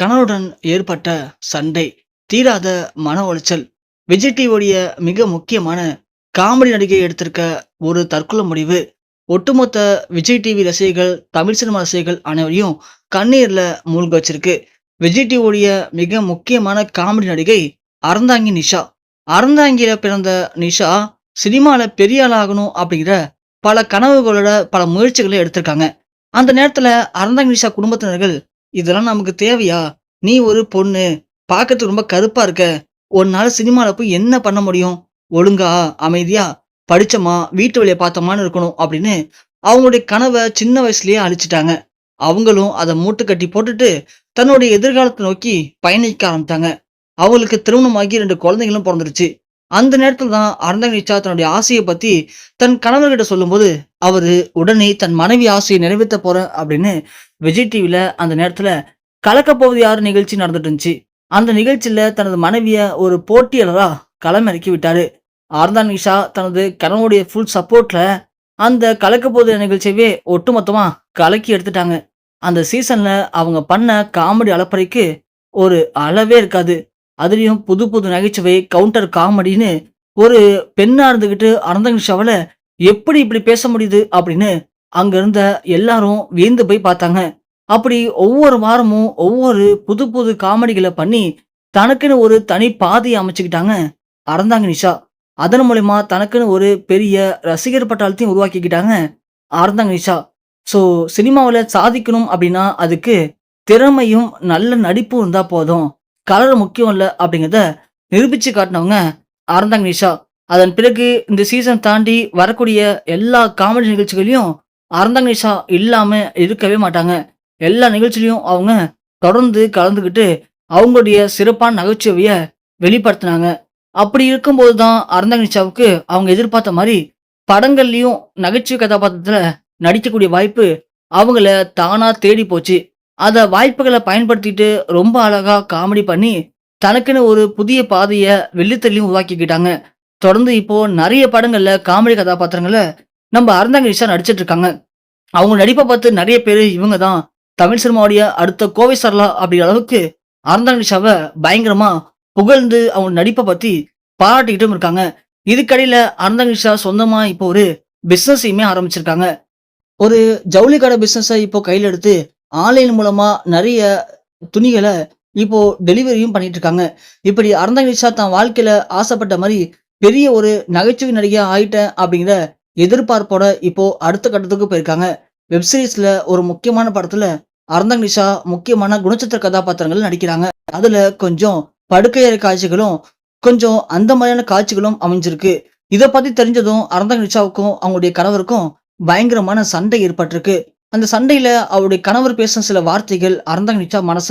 கணவருடன் ஏற்பட்ட சண்டை, தீராத மன உளைச்சல், விஜய் டிவியுடைய மிக முக்கியமான காமெடி நடிகை எடுத்திருக்க ஒரு தற்கொலை முடிவு, ஒட்டுமொத்த விஜய் டிவி ரசிகர்கள், தமிழ் சினிமா ரசிகர்கள் அனைவரையும் கண்ணீர்ல மூழ்க வச்சிருக்கு. விஜய் டிவியுடைய மிக முக்கியமான காமெடி நடிகை அறந்தாங்கி நிஷா. அறந்தாங்கியில பிறந்த நிஷா, சினிமால பெரிய ஆளாகணும் அப்படிங்கிற பல கனவுகளோட பல முயற்சிகளை எடுத்திருக்காங்க. அந்த நேரத்துல அறந்தாங்கி நிஷா குடும்பத்தினர்கள், "இதெல்லாம் நமக்கு தேவையா? நீ ஒரு பொண்ணு. பார்க்கறதுக்கு ரொம்ப கருப்பா இருக்க. உன்னால சினிமால போய் என்ன பண்ண முடியும்? ஒழுங்கா, அமைதியா, படிச்சோமா, வீட்டு வேலைய பார்த்தோமான்னு இருக்கணும்." அப்படின்னு அவங்களுடைய கனவ சின்ன வயசுலயே அழிச்சுட்டாங்க. அவங்களும் அத மூட்ட கட்டி போட்டுட்டு, தன்னுடைய எதிர்காலத்த நோக்கி பயணிக்க ஆரம்பிச்சாங்க. அவங்களுக்கு திருமணமாகி 2 குழந்தைகளும் பொறந்துருச்சு. அந்த நேரத்துல தான் அறந்தாங்கி நிஷா தன்னுடைய ஆசைய பத்தி தன் கணவர்கிட்ட சொல்லும்போது, அவரு உடனே தன் மனைவி ஆசைய நிறைவேத்த போறேன் அப்படின்னு விஜய் டிவில அந்த நேரத்துல கலக்கப்போவது யாரு நிகழ்ச்சி நடந்துட்டு இருந்துச்சு. அந்த நிகழ்ச்சியில தனது மனைவிய ஒரு போட்டியாளரா களமிறக்கி விட்டாரு. ஆர்தான் நிஷா தனது கணவனுடைய ஃபுல் சப்போர்ட்ல அந்த கலக்கப்போவது நிகழ்ச்சியவே ஒட்டுமொத்தமா கலக்கி எடுத்துட்டாங்க. அந்த சீசன்ல அவங்க பண்ண காமெடி அலப்பறைக்கு ஒரு அளவே இருக்காது. அதுலயும் புது புது நகைச்சுவை, கவுண்டர் காமெடின்னு ஒரு பெண்ணா இருந்துகிட்டு அனந்த நிஷாவால எப்படி இப்படி பேச முடியுது அப்படின்னு அங்க இருந்த எல்லாரும் வியந்து போய் பார்த்தாங்க. அப்படி ஒவ்வொரு வாரமும் ஒவ்வொரு புது புது காமெடிகள பண்ணி, தனக்குன்னு ஒரு தனி பாதைய அமைச்சுக்கிட்டாங்க அறந்தாங்கி நிஷா. அதன் மூலியமா தனக்குன்னு ஒரு பெரிய ரசிகர் பட்டாளத்தையும் உருவாக்கிக்கிட்டாங்க அறந்தாங்கி நிஷா. ஸோ சினிமாவுல சாதிக்கணும் அப்படின்னா, அதுக்கு திறமையும், நல்ல நடிப்பும் இருந்தா போதும். கலர் முக்கியம் இல்ல அப்படிங்கிறத நிரூபிச்சு காட்டுனவங்க அறந்தாங்கி நிஷா. அதன் பிறகு இந்த சீசன் தாண்டி வரக்கூடிய எல்லா காமெடி நிகழ்ச்சிகளையும் அறந்தாங்கி நிஷா இல்லாம இருக்கவே மாட்டாங்க. எல்லா நிகழ்ச்சியிலயும் அவங்க தொடர்ந்து கலந்துக்கிட்டு அவங்களுடைய சிறப்பான நகைச்சுவைய வெளிப்படுத்தினாங்க. அப்படி இருக்கும்போது தான் அறந்தாங்கி நிஷாவுக்கு அவங்க எதிர்பார்த்த மாரி படங்கள்லயும் நகைச்சுவை கதாபாத்திரத்துல நடிக்கக்கூடிய வாய்ப்பு அவங்கள தானா தேடி போச்சு. அத வாய்ப்புகள பயன்படுத்திட்டு ரொம்ப அழகா காமெடி பண்ணி, தனக்குன்னு ஒரு புதிய பாதைய வெள்ளித்திரையிலும் உருவாக்கிக்கிட்டாங்க. தொடர்ந்து இப்போ நெறைய படங்கள்ல காமெடி கதாபாத்திரங்கள நம்ம அறந்தாங்கி நிஷா நடிச்சிட்டு இருக்காங்க. அவங்க நடிப்ப பார்த்து நெறைய பேரு இவங்க தான் தமிழ் சினிமாவுடைய அடுத்த கோவை சரளா அப்படிங்கிற அளவுக்கு அறந்தாங்கி நிஷாவ பயங்கரமா புகழ்ந்து அவங்க நடிப்ப பத்தி பாராட்டிக்கிட்டும் இருக்காங்க. இதுக்கிடையில அறந்தாங்கி நிஷா சொந்தமா இப்போ ஒரு பிசினஸையுமே ஆரம்பிச்சிருக்காங்க. ஒரு ஜவுளி கடை பிசினஸ இப்போ கையில எடுத்து ஆன்லைன் மூலமா நெறைய துணிகள இப்போ டெலிவரியும் பண்ணிட்டு இருக்காங்க. இப்படி அறந்தாங்கி நிஷா தன் வாழ்க்கையில ஆசைப்பட்ட மாரி பெரிய ஒரு நகைச்சுவை நடிகையா ஆயிட்டேன் அப்படிங்கிற எதிர்பார்ப்போட இப்போ அடுத்த கட்டத்துக்கு போயிருக்காங்க. வெப் சீரிஸ்ல ஒரு முக்கியமான படத்துல அறந்தாங்கி நிஷா முக்கியமான குணச்சித்திர கதாபாத்திரங்கள் நடிக்கிறாங்க. அதுல கொஞ்சம் படுக்கையறை காட்சிகளும், கொஞ்சம் அந்த மாதிரியான காட்சிகளும் அமைஞ்சிருக்கு. இத பத்தி தெரிஞ்சதும் அறந்தாங்கி நிஷாவுக்கும் அவங்களுடைய கணவருக்கும் பயங்கரமான சண்டை ஏற்பட்டிருக்கு. அந்த சண்டையில அவருடைய கணவர் பேசின சில வார்த்தைகள் அறந்தாங்கி நிஷா மனச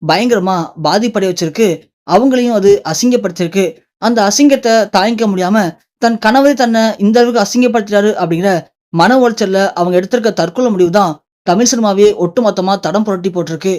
பயங்கரமா பாதிப்படைய வச்சிருக்கு. அவங்களையும் அது அசிங்கப்படுத்தியிருக்கு. அந்த அசிங்கத்த தாங்கிக்க முடியாம தன் கணவரே தன்னை இந்த அளவுக்கு அசிங்கப்படுத்திட்டாரு அப்படிங்கிற மன உளைச்சல்ல அவங்க எடுத்திருக்க தற்கொலை முடிவு தான் தமிழ் சினிமாவே ஒட்டுமொத்தமா தடம் புரட்டி போட்டிருக்கு.